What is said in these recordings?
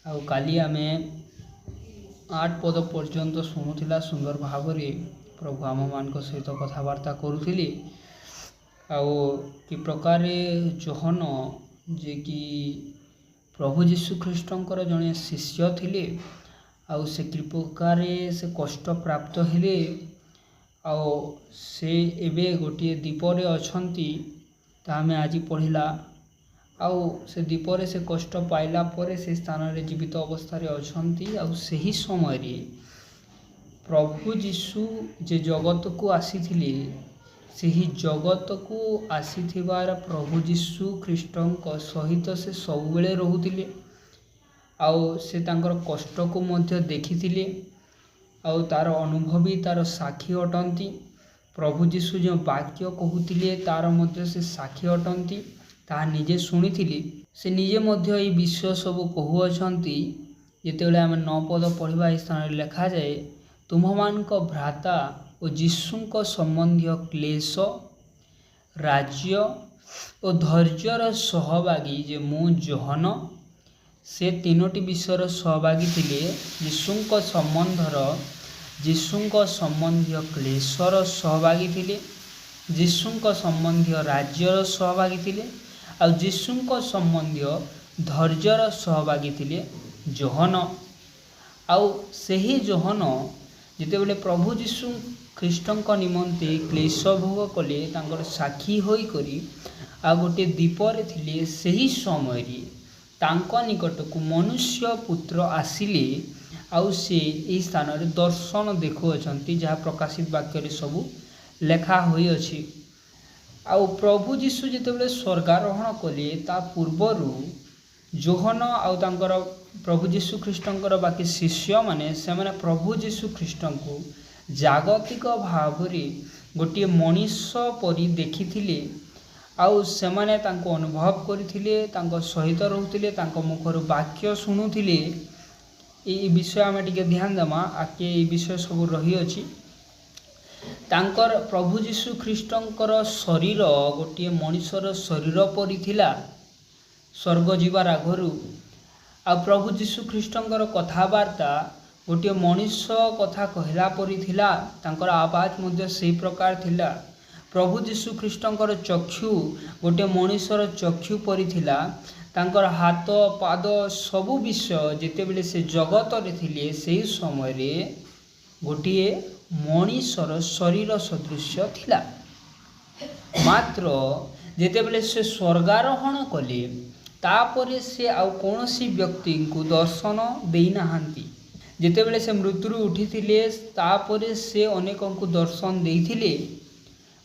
ଆଉ କାଲି ଆମେ 8 ପଦ ପର୍ଯ୍ୟନ୍ତ ଶୁଣୁଥିଲା ସୁନ୍ଦର ଭାବରେ ପ୍ରଭୁ ଆମମାନଙ୍କ ସହିତ କଥାବାର୍ତ୍ତା କରୁଥିଲେ। ଆଉ କି ପ୍ରକାରେ ଯୋହନ ଯିଏକି ପ୍ରଭୁ ଯୀଶୁ ଖ୍ରୀଷ୍ଟଙ୍କର ଜଣେ ଶିଷ୍ୟ ଥିଲେ, ଆଉ ସେ କି ପ୍ରକାରେ ସେ କଷ୍ଟ ପ୍ରାପ୍ତ ହେଲେ, ଆଉ ସେ ଏବେ ଗୋଟିଏ ଦ୍ୱୀପରେ ଅଛନ୍ତି, ତାହା ଆମେ ଆଜି ପଢ଼ିଲା। ଆଉ ସେ ଦ୍ୱୀପରେ ସେ କଷ୍ଟ ପାଇଲା ପରେ ସେ ସ୍ଥାନରେ ଜୀବିତ ଅବସ୍ଥାରେ ଅଛନ୍ତି। ଆଉ ସେହି ସମୟରେ ପ୍ରଭୁ ଯୀଶୁ ଯେ ଜଗତକୁ ଆସିଥିଲେ, ସେହି ଜଗତକୁ ଆସିଥିବାର ପ୍ରଭୁ ଯୀଶୁ ଖ୍ରୀଷ୍ଟଙ୍କ ସହିତ ସେ ସବୁବେଳେ ରହୁଥିଲେ। ଆଉ ସେ ତାଙ୍କର କଷ୍ଟକୁ ମଧ୍ୟ ଦେଖିଥିଲେ, ଆଉ ତାର ଅନୁଭବୀ ତାର ସାକ୍ଷୀ ଅଟନ୍ତି। ପ୍ରଭୁ ଯୀଶୁ ଯେଉଁ ବାକ୍ୟ କହୁଥିଲେ ତାର ମଧ୍ୟ ସେ ସାକ୍ଷୀ ଅଟନ୍ତି, ତାହା ନିଜେ ଶୁଣିଥିଲେ। ସେ ନିଜେ ମଧ୍ୟ ଏହି ବିଷୟ ସବୁ କହୁଅଛନ୍ତି। ଯେତେବେଳେ ଆମେ 9 ପଦ ପଢ଼ିବା, ଏହି ସ୍ଥାନରେ ଲେଖାଯାଏ, ତୁମମାନଙ୍କ ଭ୍ରାତା ଓ ଯୀଶୁଙ୍କ ସମ୍ବନ୍ଧୀୟ କ୍ଲେଶ, ରାଜ୍ୟ ଓ ଧୈର୍ଯ୍ୟର ସହଭାଗୀ ଯେ ମୁଁ ଯୋହନ, ସେ 3ଟି ବିଷୟର ସହଭାଗୀ ଥିଲେ। ଯୀଶୁଙ୍କ ସମ୍ବନ୍ଧୀୟ କ୍ଲେଶର ସହଭାଗୀ ଥିଲେ, ଯୀଶୁଙ୍କ ସମ୍ବନ୍ଧୀୟ ରାଜ୍ୟର ସହଭାଗୀ ଥିଲେ, ଆଉ ଯୀଶୁଙ୍କ ସମ୍ବନ୍ଧୀୟ ଧୈର୍ଯ୍ୟର ସହଭାଗୀ ଥିଲେ ଯୋହନ। ଆଉ ସେହି ଯୋହନ ଯେତେବେଳେ ପ୍ରଭୁ ଯୀଶୁ ଖ୍ରୀଷ୍ଟଙ୍କ ନିମନ୍ତେ କ୍ଲେଶ ଭୋଗ କଲେ, ତାଙ୍କର ସାକ୍ଷୀ ହୋଇକରି ଆଉ ଗୋଟିଏ ଦ୍ୱୀପରେ ଥିଲେ, ସେହି ସମୟରେ ତାଙ୍କ ନିକଟକୁ ମନୁଷ୍ୟ ପୁତ୍ର ଆସିଲେ। ଆଉ ସେ ଏହି ସ୍ଥାନରେ ଦର୍ଶନ ଦେଖୁଅଛନ୍ତି, ଯାହା ପ୍ରକାଶିତ ବାକ୍ୟରେ ସବୁ ଲେଖା ହୋଇଅଛି। ଆଉ ପ୍ରଭୁ ଯୀଶୁ ଯେତେବେଳେ ସ୍ୱର୍ଗାରୋହଣ କଲେ, ତା ପୂର୍ବରୁ ଯୋହନ ଆଉ ତାଙ୍କର ପ୍ରଭୁ ଯୀଶୁ ଖ୍ରୀଷ୍ଟଙ୍କର ବାକି ଶିଷ୍ୟମାନେ, ସେମାନେ ପ୍ରଭୁ ଯୀଶୁ ଖ୍ରୀଷ୍ଟଙ୍କୁ ଜାଗତିକ ଭାବରେ ଗୋଟିଏ ମଣିଷ ପରି ଦେଖିଥିଲେ। ଆଉ ସେମାନେ ତାଙ୍କୁ ଅନୁଭବ କରିଥିଲେ, ତାଙ୍କ ସହିତ ରହୁଥିଲେ, ତାଙ୍କ ମୁଖରୁ ବାକ୍ୟ ଶୁଣୁଥିଲେ। এই ବିଷୟ ଆମେ ଟିକେ ଧ୍ୟାନ ଦେମା, ଆଗକେ এই ବିଷୟ ସବୁ ରହିଅଛି। ତାଙ୍କର ପ୍ରଭୁ ଯୀଶୁ ଖ୍ରୀଷ୍ଟଙ୍କର ଶରୀର ଗୋଟିଏ ମଣିଷର ଶରୀର ପରି ଥିଲା ସ୍ୱର୍ଗ ଯିବାର ଆଗରୁ। ଆଉ ପ୍ରଭୁ ଯୀଶୁ ଖ୍ରୀଷ୍ଟଙ୍କର କଥାବାର୍ତ୍ତା ଗୋଟିଏ ମଣିଷ କଥା କହିଲା ପରି ଥିଲା, ତାଙ୍କର ଆବାଜ ମଧ୍ୟ ସେହି ପ୍ରକାର ଥିଲା। ପ୍ରଭୁ ଯୀଶୁ ଖ୍ରୀଷ୍ଟଙ୍କର ଚକ୍ଷୁ ଗୋଟିଏ ମଣିଷର ଚକ୍ଷୁ ପରି ଥିଲା। ତାଙ୍କର ହାତ ପାଦ ସବୁ ବିଷୟ ଯେତେବେଳେ ସେ ଜଗତରେ ଥିଲେ, ସେହି ସମୟରେ ଗୋଟିଏ ମଣିଷର ଶରୀର ସଦୃଶ୍ୟ ଥିଲା। ମାତ୍ର ଯେତେବେଳେ ସେ ସ୍ୱର୍ଗାରୋହଣ କଲେ, ତାପରେ ସେ ଆଉ କୌଣସି ବ୍ୟକ୍ତିଙ୍କୁ ଦର୍ଶନ ଦେଇନାହାନ୍ତି। ଯେତେବେଳେ ସେ ମୃତ୍ୟୁରୁ ଉଠିଥିଲେ, ତାପରେ ସେ ଅନେକଙ୍କୁ ଦର୍ଶନ ଦେଇଥିଲେ।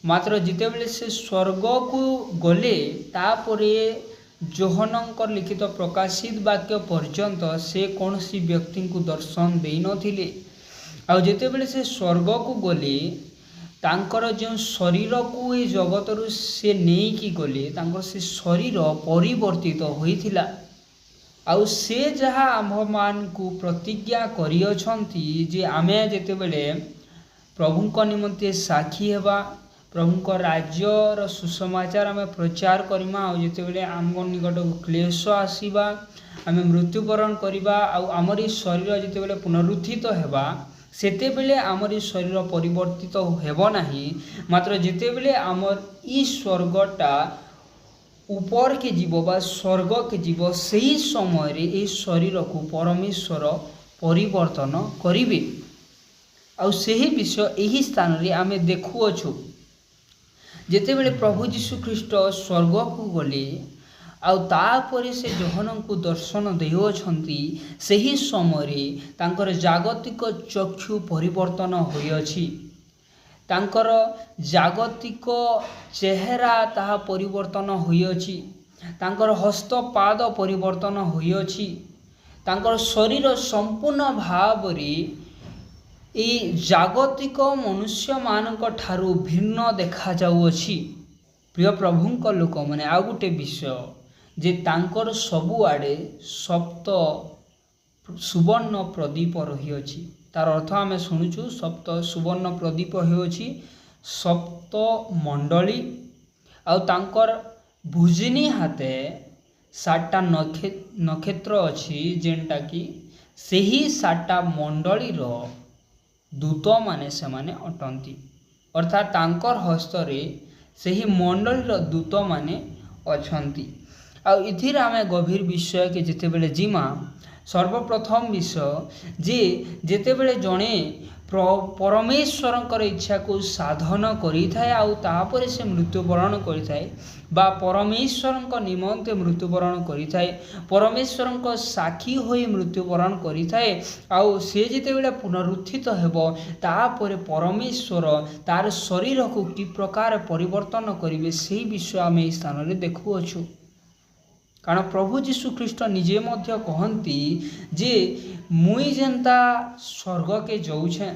ମାତ୍ର ଯେତେବେଳେ ସେ ସ୍ୱର୍ଗକୁ ଗଲେ, ତାପରେ ଯୋହନଙ୍କର ଲିଖିତ ପ୍ରକାଶିତ ବାକ୍ୟ ପର୍ଯ୍ୟନ୍ତ ସେ କୌଣସି ବ୍ୟକ୍ତିଙ୍କୁ ଦର୍ଶନ ଦେଇନଥିଲେ। ଆଉ ଯେତେବେଳେ ସେ ସ୍ୱର୍ଗକୁ ଗଲେ, ତାଙ୍କର ଯେଉଁ ଶରୀରକୁ ଏହି ଜଗତରୁ ସେ ନେଇକି ଗଲେ, ତାଙ୍କର ସେ ଶରୀର ପରିବର୍ତ୍ତିତ ହୋଇଥିଲା। ଆଉ ସେ ଯାହା ଆମ୍ଭମାନଙ୍କୁ ପ୍ରତିଜ୍ଞା କରିଅଛନ୍ତି ଯେ ଆମେ ଯେତେବେଳେ ପ୍ରଭୁଙ୍କ ନିମନ୍ତେ ସାକ୍ଷୀ ହେବା, ପ୍ରଭୁଙ୍କ ରାଜ୍ୟର ସୁସମାଚାର ଆମେ ପ୍ରଚାର କରିବା, ଆଉ ଯେତେବେଳେ ଆମ ନିକଟକୁ କ୍ଲେଶ ଆସିବା, ଆମେ ମୃତ୍ୟୁବରଣ କରିବା, ଆଉ ଆମର ଏହି ଶରୀର ଯେତେବେଳେ ପୁନରୁତ୍ଥିତ ହେବା, ସେତେବେଳେ ଆମର ଏହି ଶରୀର ପରିବର୍ତ୍ତିତ ହେବ ନାହିଁ। ମାତ୍ର ଯେତେବେଳେ ଆମର ଏହି ସ୍ୱର୍ଗଟା ଉପରକେ ଯିବ ବା ସ୍ୱର୍ଗକେ ଯିବ, ସେହି ସମୟରେ ଏହି ଶରୀରକୁ ପରମେଶ୍ୱର ପରିବର୍ତ୍ତନ କରିବେ। ଆଉ ସେହି ବିଷୟ ଏହି ସ୍ଥାନରେ ଆମେ ଦେଖୁଅଛୁ। ଯେତେବେଳେ ପ୍ରଭୁ ଯୀଶୁ ଖ୍ରୀଷ୍ଟ ସ୍ୱର୍ଗକୁ ଗଲେ, ଆଉ ତାପରେ ସେ ଯୋହନଙ୍କୁ ଦର୍ଶନ ଦେଉଅଛନ୍ତି, ସେହି ସମୟରେ ତାଙ୍କର ଜାଗତିକ ଚକ୍ଷୁ ପରିବର୍ତ୍ତନ ହୋଇଅଛି। ତାଙ୍କର ଜାଗତିକ ଚେହେରା ତାହା ପରିବର୍ତ୍ତନ ହୋଇଅଛି। ତାଙ୍କର ହସ୍ତପାଦ ପରିବର୍ତ୍ତନ ହୋଇଅଛି। ତାଙ୍କର ଶରୀର ସମ୍ପୂର୍ଣ୍ଣ ଭାବରେ ଏହି ଜାଗତିକ ମନୁଷ୍ୟମାନଙ୍କ ଠାରୁ ଭିନ୍ନ ଦେଖାଯାଉଅଛି। ପ୍ରିୟ ପ୍ରଭୁଙ୍କ ଲୋକମାନେ, ଆଉ ଗୋଟେ ବିଷୟ ଯେ ତାଙ୍କର ସବୁଆଡ଼େ ସପ୍ତ ସୁବର୍ଣ୍ଣ ପ୍ରଦୀପ ରହିଅଛି। ତାର ଅର୍ଥ ଆମେ ଶୁଣୁଛୁ, ସପ୍ତ ସୁବର୍ଣ୍ଣ ପ୍ରଦୀପ ହେଉଅଛି ସପ୍ତ ମଣ୍ଡଳୀ। ଆଉ ତାଙ୍କର ଭୁଜିନୀ ହାତେ सातटा नक्षत्र अच्छी जेनटा कि सही सातटा मंडलीर दूत माने से माने अटंती अर्थात तांकर हस्तरे सही मंडलीर दूत माने अछंती। इथिर आमे गभीर विषय के जितेबेले जिमा सर्वप्रथम विषय जे जितेबेले जणे परमेश्वरंकर इच्छा को साधन करिथाए आउ तापर से मृत्युवरण करिथाए बा परमेश्वरंक निमंते मृत्युवरण करिथाए परमेश्वरंक साक्षी होई मृत्युवरण करिथाए आउ से जितेबेले पुनरुत्थित हेबो तापर परमेश्वर तार शरीर को कि प्रकार परिवर्तन करिवे सेही विषय आमे इस स्थान रे देखु अछु। कारण प्रभु जीशु ख्रीष्ट निजे मध्य कहती जे मुई जेन्ता स्वर्ग के जाऊे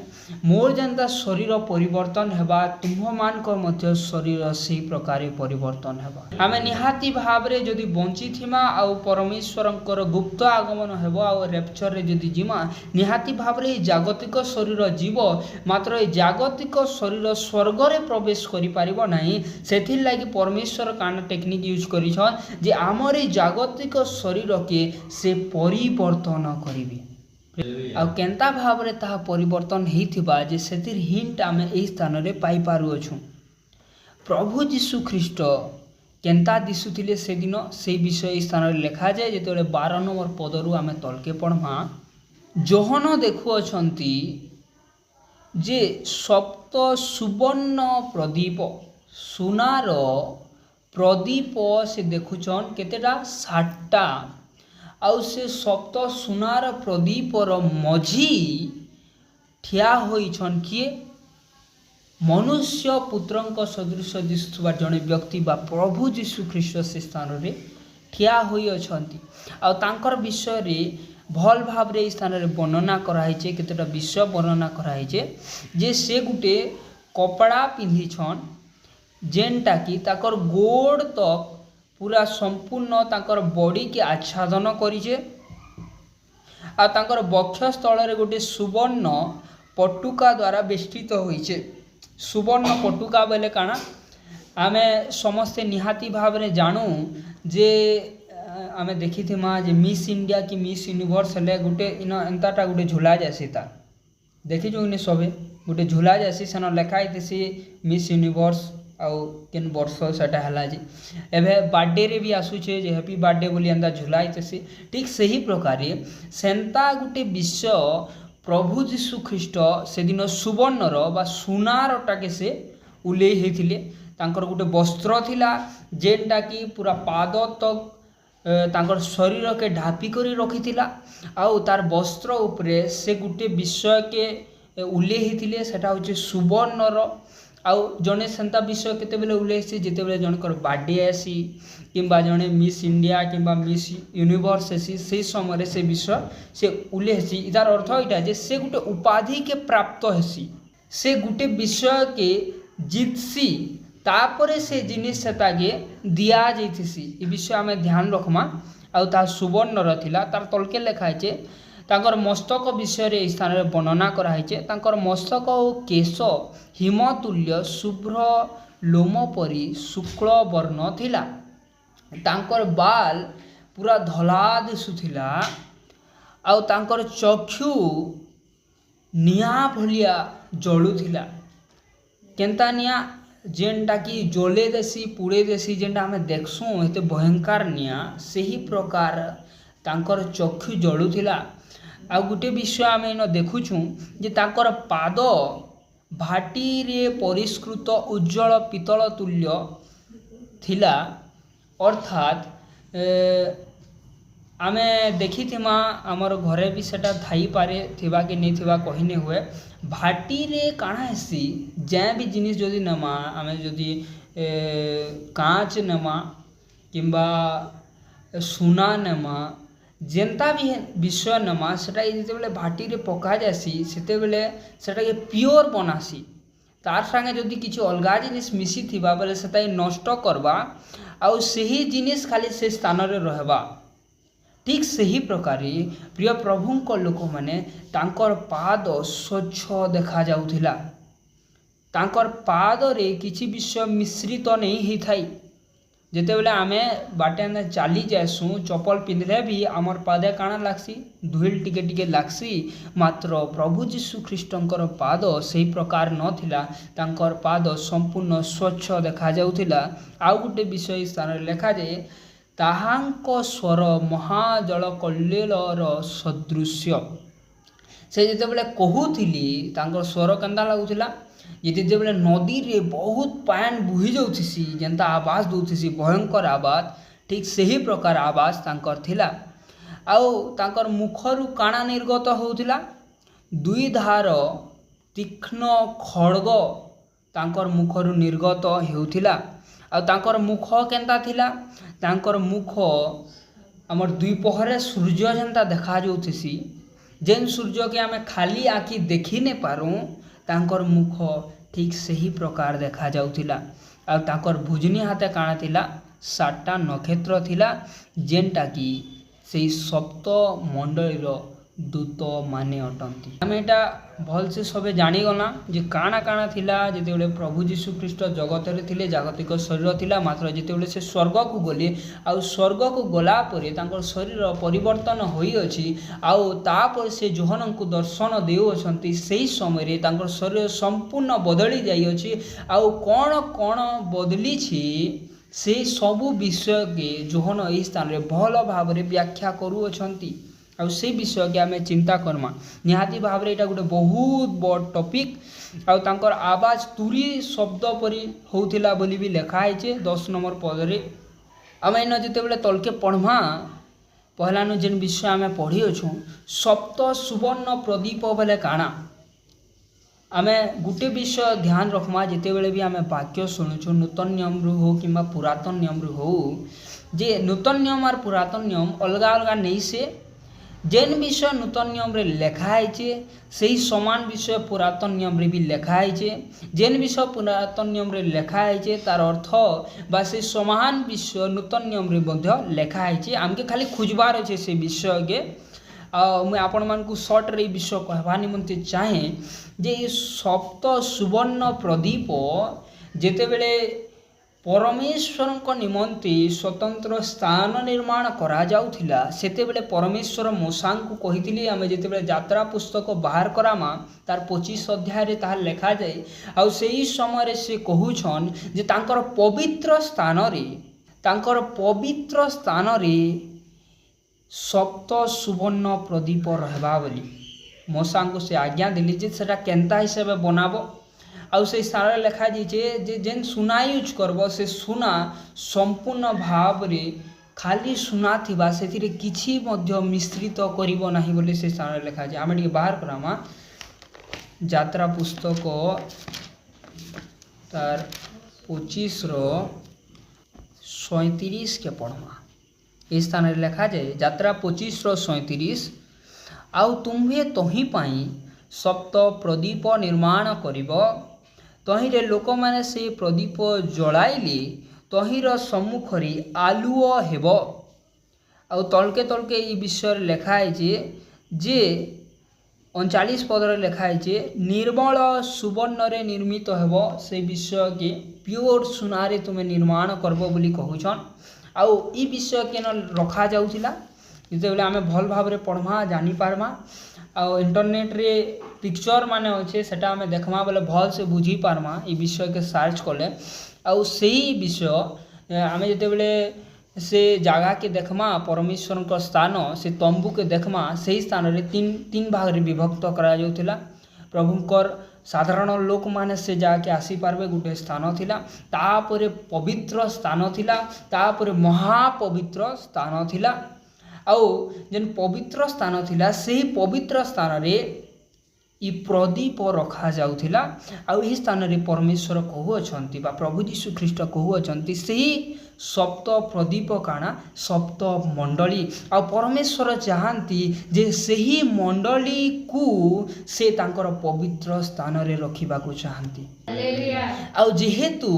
मोर जेन्ता शरीर परिवर्तन हेबा तुम मानकर मध्य शरीर से प्रकार परिवर्तन हेबा। आमे निहाती भाव रे जदि बंची थिमा आउ परमेश्वरंकर गुप्त आगमन हेबो आउ रेप्चर रे जदि जिमा निहाती भाव रे जागतिक शरीर जीव मात्र ए जागतिक शरीर स्वर्ग रे प्रवेश करि पारिबो नाही। सेथिर लागि परमेश्वर कान टेक्निक यूज करिछन जे हमर जागतिक शरीर के से परिवर्तन करिवे आउ केंता भाव रे ताहा परिवर्तन हेइथिबा जे सेतिर हिंट आमे एही स्थान रे पाई पारु अछु। प्रभु जीशु ख्रीष्ट केंता दिसुथिले से दिन से विषय स्थान रे लिखा जाय जेतेबेले 12 नंबर पदरु आमे तलके पढमा जोहन देखु अछंती जे सप्त सुवर्ण प्रदीप सुनार प्रदीप से देखुछन केतेटा 7टा आउ से सप्त सुनार प्रदीपर मझी ठिया होइछन किए मनुष्य पुत्रंक सदृश दिसुवा जड़े व्यक्ति बा प्रभु जीशु ख्रीष्ट से स्थान रे ठिया होई अछंती। आ तांकर विषय रे भल भाव रे स्थान रे वर्णना कराई छे केतेटा विषय वर्णना कराई छे जे से गुटे कपड़ा पिंधी छन जेनटा कि ताकर गोड़ तक पूरा संपूर्ण ताकर बॉडी के आच्छादन करिछे आ ताकर वक्षस्थल रे गोटे सुवर्ण पटुका द्वारा बेष्टित होइछे। सुवर्ण पटुका बेले काना आमे समस्ते निहाती भाव रे जानू जे आमे देखिथिमा जे मिस इंडिया की मिस यूनिवर्स ले गोटे इन एंताटा गोटे झुला जासी ता देखि जो इने सबे गोटे झुला जासी सेन लेखाई देसी मिस यूनिवर्स आउ केन वर्ष सेटा हला जे एबे बर्थडे रे भी आसुछे जे हैप्पी बर्थडे बोली अंदा झुलाइतेसी ठीक सही प्रकार सेंता गोटे विषय प्रभु जीशु ख्रीष्ट से दिन सुवर्णर बा सुनारटा के से उल्ले हेथिले तांकर गोटे वस्त्र थिला जेनटा कि पूरा पाद तक तांकर शरीर के ढापी करी रखिथिला आउ तार वस्त्र उपरे से गोटे विषय के उल्ले हेथिले सेटा होचे सुवर्णर आउ जने सेंता विषय केतेबेले उल्लेसी जेतेबेले जनकर बर्थडे आसी किंबा जने मिस इंडिया किंबा मिस यूनिवर्स आसी से समय से विषय से उल्लेसी इतार अर्थ इटा जे से गुटे उपाधि के प्राप्त हेसी से गुटे विषय के जीतसी तापरे से जिनिस सेतागे दिया जैथिसी ई विषय आमे ध्यान रखमा आउ ता सुवर्ण रथिला तार तलके लिखा है तांकर मस्तक विषय रे स्थान रे वर्णना कराइछे तांकर मस्तक और केश हिमतुल्य शुभ्र लोम परी शुक्ल वर्ण थिला तांकर बाल पूरा धला दिसुथिला आउ तांकर चक्षु निया भलिया जळुथिला केंता निया जेनटा कि जले देसी पुड़े देसी जेनटा आमे देखसु एते भयंकर निया सही प्रकार तांकर चक्षु जळुथिला। आ गोटे विषय आम इन देखुछू जे तांकर पाद भाटी रे परिष्कृत उज्जवल पितल तुल्य थिला अर्थात आमे देखिथिमा आमर घरे भी सेटा थाई पारे थिबा कि नहीं थिबा कहिने हुए भाटी रे काଣା हेसी जे भी जिनिस जदि नमा आमे जदि कांच नमा किंबा सुना नमा जेनता भी विषय नमा सेटा जेतेबेले भाटी रे पका जासी सेतेबेले सेटा के प्योर बनासी तार संगे जदि किछि अलगा जिनिस मिसी थिबा बेले सेटा नष्ट करबा आउ सही जिनिस खाली से स्थान रे रहबा। ठीक सही प्रकार प्रिय प्रभुंक लोक माने तांकर पाद स्वच्छ देखा जाउथिला तांकर पाद रे किछि विषय मिश्रित नहीं हेथाई ଯେତେବେଳେ ଆମେ ବାଟେ ଆମେ ଚାଲି ଯାଏସୁଁ ଚପଲ ପିନ୍ଧିଲେ ବି ଆମର ପାଦେ କାଣା ଲାଗ୍ସି ଧୁଇଲ୍ ଟିକେ ଟିକେ ଲାଗ୍ସି। ମାତ୍ର ପ୍ରଭୁ ଯୀଶୁ ଖ୍ରୀଷ୍ଟଙ୍କର ପାଦ ସେହି ପ୍ରକାର ନଥିଲା, ତାଙ୍କର ପାଦ ସମ୍ପୂର୍ଣ୍ଣ ସ୍ୱଚ୍ଛ ଦେଖାଯାଉଥିଲା। ଆଉ ଗୋଟେ ବିଷୟ ସ୍ଥାନରେ ଲେଖାଯାଏ, ତାହାଙ୍କ ସ୍ୱର ମହାଜଳ କଲ୍ଲୋଳର ସଦୃଶ୍ୟ। ସେ ଯେତେବେଳେ କହୁଥିଲି ତାଙ୍କର ସ୍ୱର କେନ୍ତା ଲାଗୁଥିଲା, ଯେତେବେଳେ ନଦୀରେ ବହୁତ ପାନ୍ ବୁହି ଯାଉଥିସି ଯେନ୍ତା ଆବାଜ ଦଉଥିସି ଭୟଙ୍କର ଆବାଜ, ଠିକ୍ ସେହି ପ୍ରକାର ଆବାଜ ତାଙ୍କର ଥିଲା। ଆଉ ତାଙ୍କର ମୁଖରୁ କାଣା ନିର୍ଗତ ହେଉଥିଲା, ଦୁଇ ଧାର ତୀକ୍ଷ୍ଣ ଖଡ଼ଗ ତାଙ୍କର ମୁଖରୁ ନିର୍ଗତ ହେଉଥିଲା। ଆଉ ତାଙ୍କର ମୁଖ କେନ୍ତା ଥିଲା, ତାଙ୍କର ମୁଖ ଆମର ଦ୍ୱିପହରେ ସୂର୍ଯ୍ୟ ଯେନ୍ତା ଦେଖାଯାଉଥିସି, ଯେନ୍ ସୂର୍ଯ୍ୟକେ ଆମେ ଖାଲି ଆଖି ଦେଖି ନାଇଁ ପାରୁଁ, ତାଙ୍କର ମୁଖ ଠିକ୍ ସେହି ପ୍ରକାର ଦେଖାଯାଉଥିଲା। ଆଉ ତାଙ୍କର ଭୁଜନି ହାତେ କାଣା ଥିଲା, 7ଟା ନକ୍ଷତ୍ର ଥିଲା, ଯେନ୍ଟାକି ସେଇ ସପ୍ତ ମଣ୍ଡଳୀର ଦୂତମାନେ ଅଟନ୍ତି। ଆମେ ଏଇଟା ଭଲସେ ସବେ ଜାଣିଗଲା ଯେ କାଣା କାଣା ଥିଲା ଯେତେବେଳେ ପ୍ରଭୁ ଯୀଶୁ ଖ୍ରୀଷ୍ଟ ଜଗତରେ ଥିଲେ, ଜାଗତିକ ଶରୀର ଥିଲା। ମାତ୍ର ଯେତେବେଳେ ସେ ସ୍ୱର୍ଗକୁ ଗଲେ, ଆଉ ସ୍ୱର୍ଗକୁ ଗଲା ପରେ ତାଙ୍କର ଶରୀର ପରିବର୍ତ୍ତନ ହୋଇଅଛି, ଆଉ ତାପରେ ସେ ଯୋହନଙ୍କୁ ଦର୍ଶନ ଦେଉଅଛନ୍ତି, ସେହି ସମୟରେ ତାଙ୍କର ଶରୀର ସମ୍ପୂର୍ଣ୍ଣ ବଦଳି ଯାଇଅଛି। ଆଉ କ'ଣ କ'ଣ ବଦଳିଛି ସେ ସବୁ ବିଷୟକେ ଯୋହନ ଏହି ସ୍ଥାନରେ ଭଲ ଭାବରେ ବ୍ୟାଖ୍ୟା କରୁଅଛନ୍ତି। ଆଉ ସେ ବିଷୟକେ ଆମେ ଚିନ୍ତା କର୍ମା। ନିହାତି ଭାବରେ ଏଇଟା ଗୋଟେ ବହୁତ ବଡ଼ ଟପିକ୍। ଆଉ ତାଙ୍କର ଆବାଜ ତୁରୀ ଶବ୍ଦ ପରି ହେଉଥିଲା ବୋଲି ବି ଲେଖା ହେଇଛେ 10 ନମ୍ବର ପଦରେ। ଆମେ ଏଇନ ଯେତେବେଳେ ତଳକେ ପଢ଼ମା, ପହଲାନୁ ଯେନ୍ ବିଷୟ ଆମେ ପଢ଼ିଅଛୁଁ, ସପ୍ତ ସୁବର୍ଣ୍ଣ ପ୍ରଦୀପ ବେଲେ କାଣା, ଆମେ ଗୋଟେ ବିଷୟ ଧ୍ୟାନ ରଖ୍ମା। ଯେତେବେଳେ ବି ଆମେ ବାକ୍ୟ ଶୁଣୁଛୁ, ନୂତନ ନିୟମରୁ ହଉ କିମ୍ବା ପୁରାତନ ନିୟମରୁ ହଉ, ଯେ ନୂତନ ନିୟମ আর ପୁରାତନ ନିୟମ ଅଲଗା ଅଲଗା ନେଇସେ। ଯେନ୍ ବିଷୟ ନୂତନ ନିୟମରେ ଲେଖା ହେଇଛେ ସେହି ସମାନ ବିଷୟ ପୁରାତନ ନିୟମରେ ବି ଲେଖା ହେଇଛେ। ଯେନ୍ ବିଷୟ ପୁରାତନ ନିୟମରେ ଲେଖା ହେଇଛେ ତାର ଅର୍ଥ ବା ସେ ସମାନ ବିଷୟ ନୂତନ ନିୟମରେ ମଧ୍ୟ ଲେଖା ହେଇଛେ। ଆମକେ ଖାଲି ଖୋଜବାର ଅଛେ ସେ ବିଷୟକେ। मुझे आपण मानकु सर्ट्रे ये विषय कहवा निमंते चाहे जे सप्त सुवर्ण प्रदीप जेतेबेले परमेश्वर निमंते स्वतंत्र स्थान निर्माण करा जाउथिला, सेतेबेले परमेश्वर मूसा को कहिथिले। आमे जेतेबेले यात्रा पुस्तक बाहर करामा तार 25 अध्याय रे ताहा लेखा जाए। आ सेही समय से कहूछन जे तांकर पवित्र स्थान रे सप्त सुवर्ण प्रदीप रहबा बोली मूसा को से आज्ञा दिली जे सेटा केनता हिसाब बनाबो। आउ से सारा लेखा जाइए जे जेन सुना यूज करबो से सुना संपूर्ण भाव रे खाली सुना थिबा, सेथिरे किछि मध्य मिश्रित करिबो नाही बोली से सारा लेखा जाए। आमे टिके बाहर करामा यात्रा पुस्तक तार 25 रो 37 के पढ़मा। इस स्थान लेखा जाए यात्रा 25 रो 37, आउ तुम्हे तही पाई सप्त प्रदीप निर्माण करिब, तहिरे लोक माने से प्रदीप जलाइले तहिर सम्मुखरे आलुओ हेब। आउ तलके तलके ये विषय लेखा है जे 39 पदर लेखा है निर्मल सुवर्ण रे निर्मित हेब। से विषय के प्योर सुनारे तुम्हें निर्माण करब बोली कहूछन। आउ ई विषय के न रखा जाउथिला जेतेबेले आमे भल भाव रे पढ़मा जानी पारमा। आउ इंटरनेट रे पिक्चर माने अच्छे सेटा आमे देखमा बोले भल से बुझी पारमा ई विषय के सर्च कले। आउ सेही विषय आमे जेतेबेले से जगह के देखमा परमेश्वर का स्थान से तंबू के देखमा, सही स्थान रे तीन भाग रे विभक्त करा जाउथिला। प्रभुकर साधारण लोक माने से जाके आसी पारबे गोटे स्थान थिला, तापरे पवित्र स्थान थिला, तापरे महापवित्र स्थान थिला। आउ जेन पवित्र स्थान थिला सेही पवित्र स्थान रे ई प्रदीप रखा जाउथिला। आउ ई स्थान रे परमेश्वर कहूअछंती बा प्रभु यीशु ख्रीष्ट कहूअछंती सेही सप्त प्रदीप काना सप्त मंडली। आ परमेश्वर चाहती जे सेही मंडली को से तांकर पवित्र स्थान रे रखिबा को चाहती। आउ जेहेतु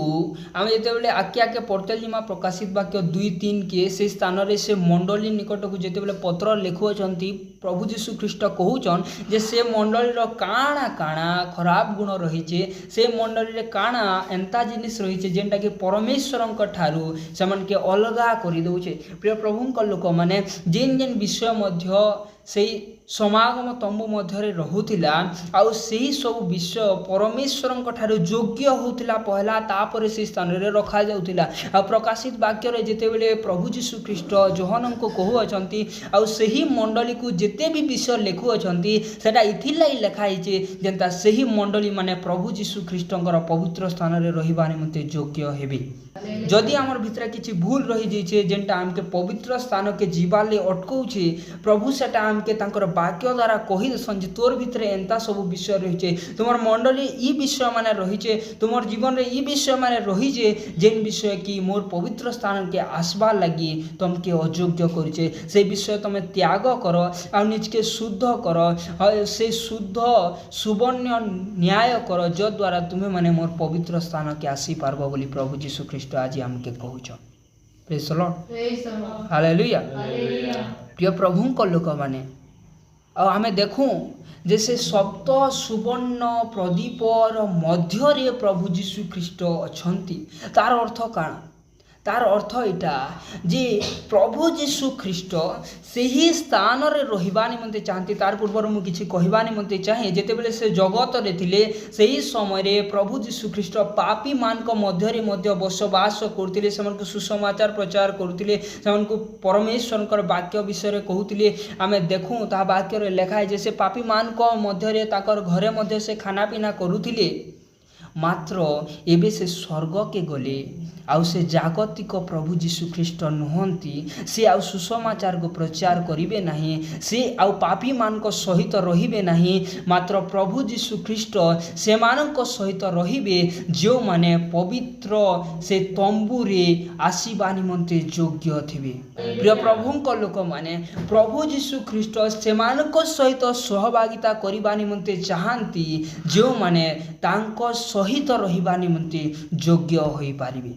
आमे जेतेबेले आके आके पढ़ते जिमा प्रकाशित वाक्य 2-3 के से स्थान रे से मंडली निकट को जेतेबेले पत्र लिखुअछंती प्रभु यीशु ख्रीष्ट कहूछन जे से मंडली रो काना काना खराब गुण रहिचे, से मंडली रे काना एंता जिनिस रहिचे जेंटा कि परमेश्वरंक ठारू से अलगा कर दौचे। प्रिय प्रभु लोक मैंने जेन जेन विषय मध्य से समागम तंबू मध्य रहुला आउ सही सब विषय परमेश्वर योग्य होता पहला तापर से स्थान रे रखा जाउथिला। आ प्रकाशित वाक्य रे जेते बेले प्रभु जीशु ख्रीष्ट जोहन को कहू अछंती आउ सही मंडली को जेते भी विषय लिखु अछंती सेटा इथिलाई लिखाई जे जेंता सही मंडली माने प्रभु जीशु ख्रीष्टंकर पवित्र स्थान रे रहिबा निमंते योग्य हेबे। जदि आमर भितर किछि भूल रही जाइछे जेंटा आमके पवित्र स्थान के जीवाले अटकाउछे प्रभु सेटा आमके तांकर वाक्य द्वारा कहि देसन जे तोर भितर एंता सब विषय रहिछे तुमर मंडली ई विषय माने रहिछे तुमर जीवन रे ई विषय माने रहिछे जेन विषय की मोर पवित्र स्थान के आसबा लगी तुमके अयोग्य करिछे से विषय तुम त्याग करो आ निजके शुद्ध करो से शुद्ध सुवर्ण न्याय करो जो द्वारा तुम्हें माने मोर पवित्र स्थान के आसी पारबो बोली प्रभु जीशु ख्रीष्ट आज हमके कहूछ। Praise the lord, hallelujah. प्रिय प्रभु को लोक माने आमे देखूं जैसे सप्त सुवर्ण प्रदीपर मध्य रे प्रभु जीशु ख्रीष्ट अछंती तार अर्थ काना तार अर्थ इटा जे प्रभु जीशु ख्रीष्ट से ही स्थान रे रहिबा निमंते चाहती। तार पूर्वर मु किछि कहबा निमंते चाहे जेते बेले से जगत रे थिले सेही समय रे प्रभु जीशु ख्रीष्ट पापी मान को मध्य रे मध्य बसवास करथिले सेमन को सुसमाचार प्रचार करथिले सेमन को परमेश्वर कर वाक्य विषय रे कहउथिले। आमे देखूं ता वाक्य रे लिखा है जे से पापी मान को मध्य रे ताकर घरे मध्य से खाना पीना करुथिले मात्र एबे से स्वर्ग के गले आउ से जागतिक प्रभु जीशु ख्रीष्ट नुहंती से आउ सुसमाचार को प्रचार करिवे नहीं से आउ पापी मान को सहित रहिबे नहीं मात्र प्रभु जीशु ख्रीष्ट से मान को सहित रहिबे जो माने पवित्र से तंबू रे आसीबा निमंते योग्य थिबे। प्रिय प्रभु को लोक माने प्रभु जीशु ख्रीष्ट से मान को सहित सहभागिता करिबा निमंते चाहंती जो माने तांको सहित रहिबा निमंते योग्य होई पारिबे।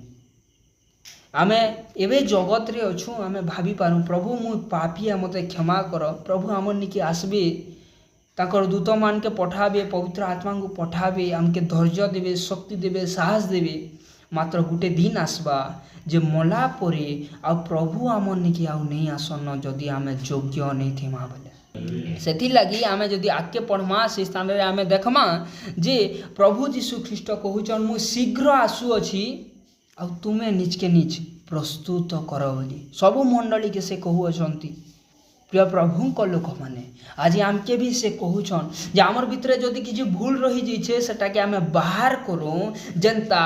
आमे एवं जगत रे अच्छु आमे भाभी पारूँ प्रभु मु पापिया मते क्षमा कर प्रभु आमर निके आसबे ताकर दूत मान के पठाबे पवित्र आत्मा को पठाबे आमके धैर्य देवे शक्ति देवे साहस देवे मात्र गुटे दिन आसबा जे मला परे आ प्रभु आमर निके आउ नहीं आसन जदि आमे योग्य नहीं थिमा बोले सेथि लगी आमे जदि आके पढ़मा से स्थान रे आमे देखमा जे प्रभु जीशु ख्रीष्ट कहउचन मु शीघ्र आसु अछि आ तुमे निज के निज प्रस्तुत कर बोली सबु मंडली के से कहू अछंती। प्रिय प्रभु को लोक माने आज आमके भी से कहूछन जे आमर भितरे जदि किछि भूल रही जाइछे सेटा के आमे बाहर करूं जेंता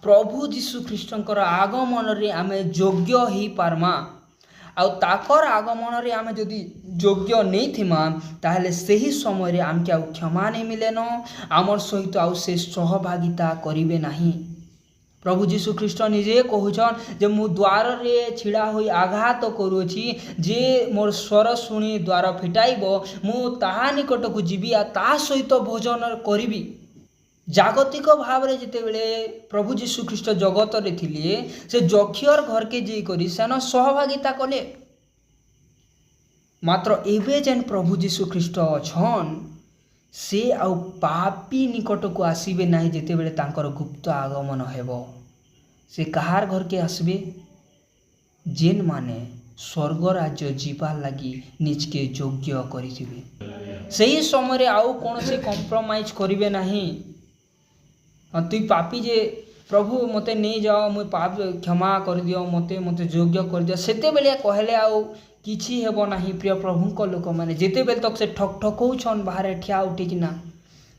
प्रभु जीशु ख्रीष्टंकर आगमन रे आमे योग्य ही पारमा आउ ताकर आगमन रे आमे जदि योग्य नहीं थिमा ताहले सही समय रे आमके आउ क्षमा नहीं मिले न आमर सहित आउ से सहभागिता करिवे नाही। प्रभु जीशु ख्रीष्ट निजे कहूछन जे मु द्वार रे छिड़ा होई आघात करूछि जे मोर स्वर शुणी द्वार फिटाइबो मु ताहा निकट को जीवी आ ता सहित भोजन करिबी। जागतिक भाव रे जेते बेले प्रभु जीशु ख्रीष्ट जगत रे थिले से जखियर घर के जे करी सेन सहभागिता कले मात्र एबे जेन प्रभु जीशु ख्रीष्ट अछन से आउ पापी निकट को आसीबे नहीं जेते बेले तांकर गुप्त आगमन हेबो से कहार घर के आसबे जेन माने स्वर्ग राज्य जीवा लगी निज के योग्य करिथिबे सही समय रे आउ कौन से कॉम्प्रोमाइज करिवे नहीं। तुई पापी जे प्रभु मते नहीं जाओ मुझे पाप क्षमा कर दियो मते मते योग्य कर दियो सेते बेले कहले आउ किछि हेबो नाही। प्रिय प्रभु को लोक माने जेते बेल तक से ठक ठकौछन बाहर ठिया उठिकिना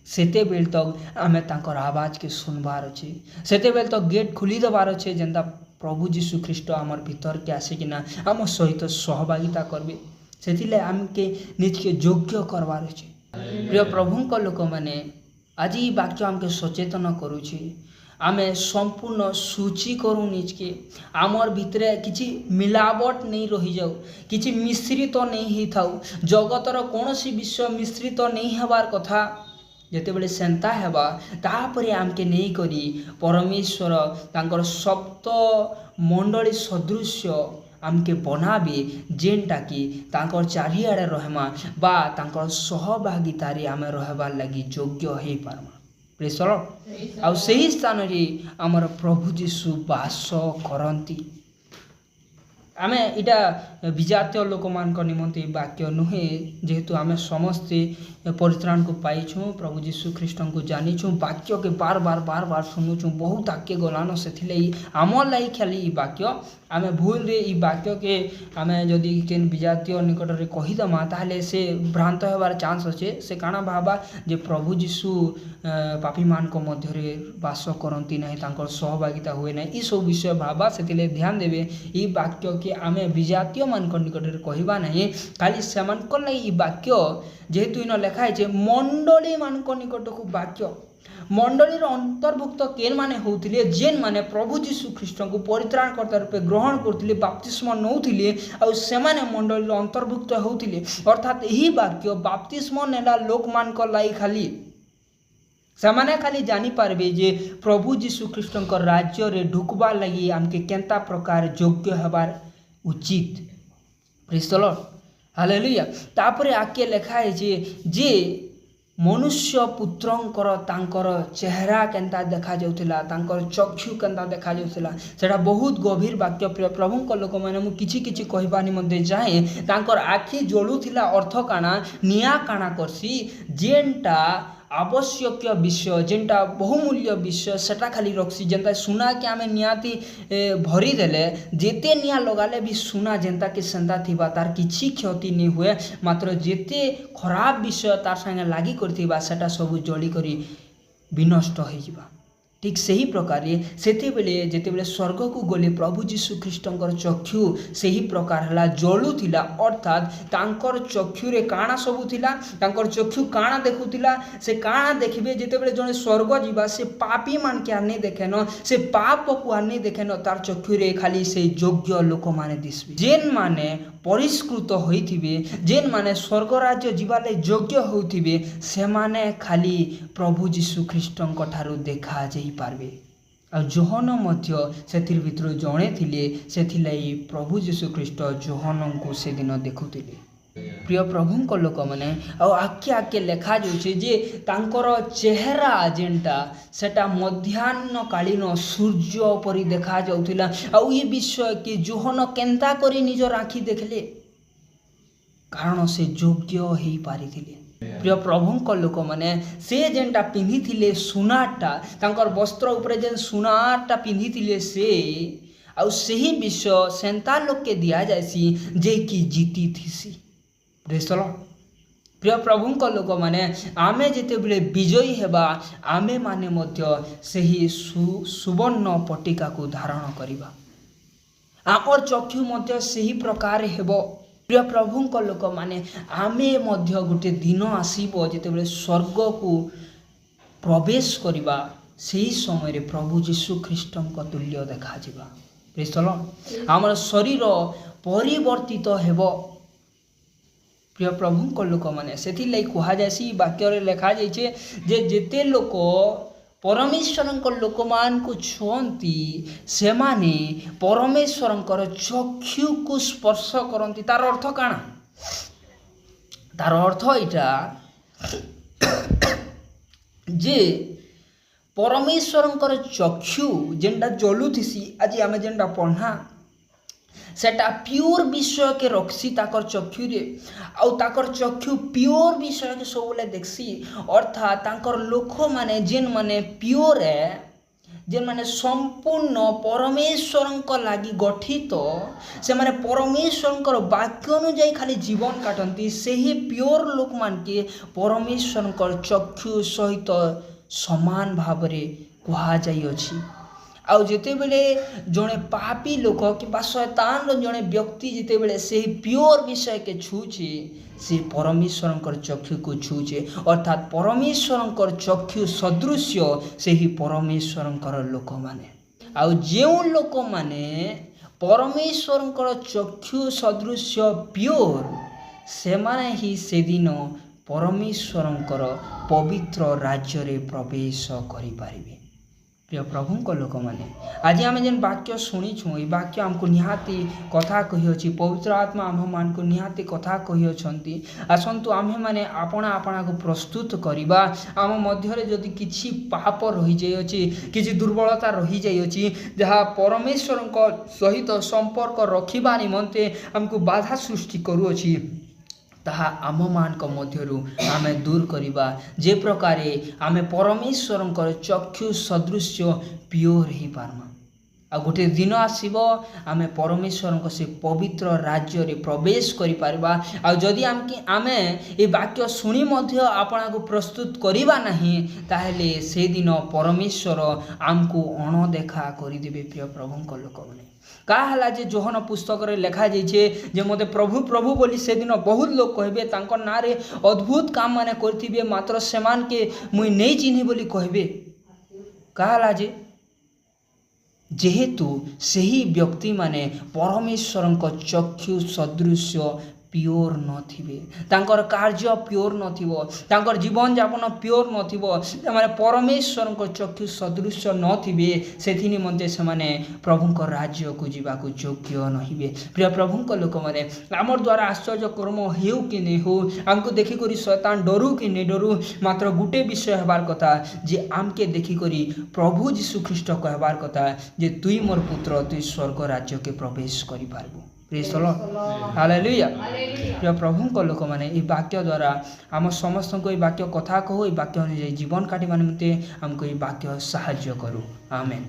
सेते बेल तक आमे तांकर आवाज के सुनबार अछि सेते बेल तक गेट खुली देबार अछि जेंता प्रभु जीशु ख्रीष्ट आमर भीतर के आसिकिना आम सहित सहभागिता करबे सेतिले आमके निज के योग्य करबार अछि। प्रिय प्रभु को लोक माने आज ई वाक्य आमके सचेतन करूछि आमे संपूर्ण सूची करूँ निज के आमर भितरे किछि मिलावट नहीं रही जाऊ किछि मिश्रित नहीं थाऊ जगतर कौन सी विषय मिश्रित नहीं हबार कथा जेते बेले सेंता हेबा तापरे आमके नहीं करी परमेश्वर तांकर सप्त मंडली सदृश्य आमके बनाबे जेनटा कि तांकर चारिआडे रहमा बा तांकर सहभागितारे आमे रहबार लगी योग्य हे पारमा। Praise the lord. आ सही स्थान रे हमर प्रभु जीशु वास करंती आमे इटा विजातीय लोक मान निमंते वाक्य नुहे जेहेतु आमे समस्ते परित्राण को पाइछुँ प्रभु जीशु ख्रीष्ट को जानिछुँ वाक्य के बार बार शुणुछुँ बहुत आगे गलान से आमर लाई खाली वाक्य आमे भूल रे ई वाक्य के आमे जदि केन विजातीय निकट रे कहीदमा ताहले से भ्रांत होबार चांस अच्छे से काना भाबा जे प्रभु जीशु पापी मान को मध्य रे वास करती ना तांकर सहभागिता हुए ना ई सब विषय भाबा से ध्यान देवे ई वाक्य के आमे विजातीय मान निकट रे कहवा ना खाली से लगी वाक्य जेहेतु इन लिखाई है मंडली मान निकट को वाक्य मंडलीर अंतर्भुक्त केन माने होतिले जेन माने प्रभु जीशु ख्रीष्ट को परित्राणकर्ता रूपे ग्रहण करथिले बाप्तिस्म नौथिले आ से माने मंडलीर अंतर्भुक्त होतिले अर्थात यही वाक्य बाप्तिस्म नेला लोक मान को लाई खाली से खाली जानी पारबे जे प्रभु जीशु ख्रीष्ट राज्य रे ढुकबा लगी आमके केंता प्रकार योग्य हबार उचित प्रेज द लॉर्ड हालेलुया तापरे आके लिखा है जे मनुष्य पुत्रंकर तांकर चेहरा केंता देखा जाउथिला तांकर चक्षु केंता देखा जाउथिला सेटा बहुत गभीर वाक्य प्रभु लोक मैंने मुझे किछि कहबा निमंते जाए तांकर आखि जलुथिला अर्थ काना निया काना करसी जेनटा आवश्यक विषय जेनटा बहुमूल्य विषय सेटा खाली रखसी जेनता सुना के आमे नियाती भरी देले जेते निया लगाले भी सुना जेनता के सेंता थिबा तार किछि क्षति नहीं हुए मात्र जेते खराब विषय तार संगे लागी करथिबा सेटा सब जली करी विनष्ट हो जिबा ठीक सही प्रकार सेते बेले जेते बेले स्वर्ग को गले प्रभु जीशु ख्रीष्टंकर चक्षु सही प्रकार हला जलुथिला अर्थात तांकर चक्षु रे काना सबु थिला तांकर चक्षु काना देखुथिला से काना देखिबे जेते बेले जने स्वर्ग जीवा से पापी मान के आने देखेन से पाप को आने देखेन तार चक्षु रे खाली से योग्य लोक माने दिसबे जेन माने परिष्कृत होइथिबे जेन माने स्वर्ग राज्य जीवाले योग्य होइथिबे से माने खाली प्रभु जीशु ख्रीष्टंक ठारू देखा जाई पारबे आ जोहन मध्य सेथिर भितर जणे थिले सेथिलाई प्रभु जीशु ख्रीष्ट जोहन को से दिन देखुथिले प्रिय प्रभु लोक मैंने आके आके लिखा जाउछे जे तांकर चेहरा जेनटा सेटा मध्याह्न कालीन सूर्य परी देखा जाउथिला आ ई विषय के जोहन केंता करी निजर आखि देखले कारण से योग्य हेई पारिथिले प्रिय प्रभु लोक मैंने से जेनटा पिंधि थिले सुनाटा तांकर वस्त्र उपरे जेन सुनाटा पिंधि थिले से आ सही विषय सेंता लोक के दिया जायसी जे कि जीती थीसी प्रेज द लॉर्ड प्रिय प्रभु लोक मैंने आमे जेते बेले विजयी हेबा आमे माने मध्य सही सुवर्ण पट्टिका को धारण करिबा आमर चक्षु मध्य सही प्रकार हेबो प्रिय प्रभु लोक मैंने आमे मध्य गोटे दिन आसीबो जेते बेले स्वर्ग को प्रवेश करिबा सही समय रे प्रभु जीशु ख्रीष्टंक तुल्य देखा जिबा प्रेज द लॉर्ड आमर शरीर परिवर्तित हेबो प्रिय प्रभु लोक मैंने से कह जासी वाक्य रे लिखा जाइए जे जेते लोक परमेश्वर लोक मान को छुअंती से माने परमेश्वर चक्षु को स्पर्श करती तार अर्थ काना तार अर्थ इटा जे परमेश्वर चक्षु जेनटा जलुथिसी आज आम जेनटा पढ़ा सेटा प्योर विषय के रखसी ताकर चक्षु रे आउ ताकर चक्षु प्योर विषय के सबले देखसी अर्थात ताकर लोक माने जेन माने प्योर है जेन माने संपूर्ण परमेश्वर लगी गठित से माने परमेश्वर वाक्य अनुଯାୟୀ खाली जीवन काटती से ही प्योर लोक मान के परमेश्वर चक्षु सहित समान भाव रे कहा जाई अछि आउ जेते बेले जड़े पापी लोक कि शैतान जड़े व्यक्ति जिते बेले से प्योर विषय के छूचे से परमेश्वर चक्षु को छूचे अर्थात परमेश्वर चक्षु सदृश्य से ही परमेश्वर लोक माने आउ जो लोक माने परमेश्वर चक्षु सदृश्य प्योर से माने ही से दिन परमेश्वर पवित्र राज्य रे प्रवेश करि पारिबे प्रिय प्रभु लोक मैंने आज आम जेन वाक्य शुणीछू ये वाक्य आमको निहाती कथा कही पवित्र आत्मा आम मान को निहाती कथा कही आसतु आम्भे मैंने आपणा आपणा को प्रस्तुत करवा आम मध्य जदि किसी पाप रही जाइए किसी दुर्बलता रही जाइए जहाँ परमेश्वर सहित संपर्क रखा निमंते आमको बाधा सृष्टि करुअछि ताहा आम मान मध्यरु आमे दूर करिबा जे प्रकार आमे परमेश्वर चक्षु सदृश प्योर ही पारमा आ गोटे दिन आसीबो आमे परमेश्वर से पवित्र राज्य रे प्रवेश करि पारबा आ जदि आमे ए वाक्य सुनी मध्य आपना को प्रस्तुत करिबा नहीं ताहेले से दिन परमेश्वर आमको अणदेखा करि देबे प्रिय प्रभु लोक माने काहला जे जोहन पुस्तक रे लिखा जाइछे जे मते प्रभु प्रभु बोली से दिन बहुत लोग कहबे तांको नारे अद्भुत काम माने करथिबे मात्र समान के मुई नहीं चिन्हि बोली कहबे काहला जे जेहेतु सही व्यक्ति माने परमेश्वर चक्षु सदृश प्योर नथिबे तांकर कार्य प्योर नथिबो तांकर जीवन यापन प्योर नथिबो माने परमेश्वर चक्षु सदृश नथिबे सेथि निमंते से प्रभु राज्य को जीवाक योग्य नहिबे प्रिय प्रभु लोक माने आमर द्वारा आश्चर्य कर्म हेउ कि नहीं हो आमको देखिक शैतान डरू कि नहीं डरू मात्र गोटे विषय हबार कथा जे आमके देखिक प्रभु जीशु ख्रीष्ट कहबार कथा जे तुई मोर पुत्र तुई स्वर्ग राज्य के प्रवेश करि पारबो प्रेज द लॉर्ड हालेलुया प्रिय प्रभु लोक मैंने ये वाक्य द्वारा आम समस्त को ये वाक्य कथा कहो ये वाक्य अनुसार जीवन काटिबा निमंते हमको ये वाक्य साहाय्य करू आमेन।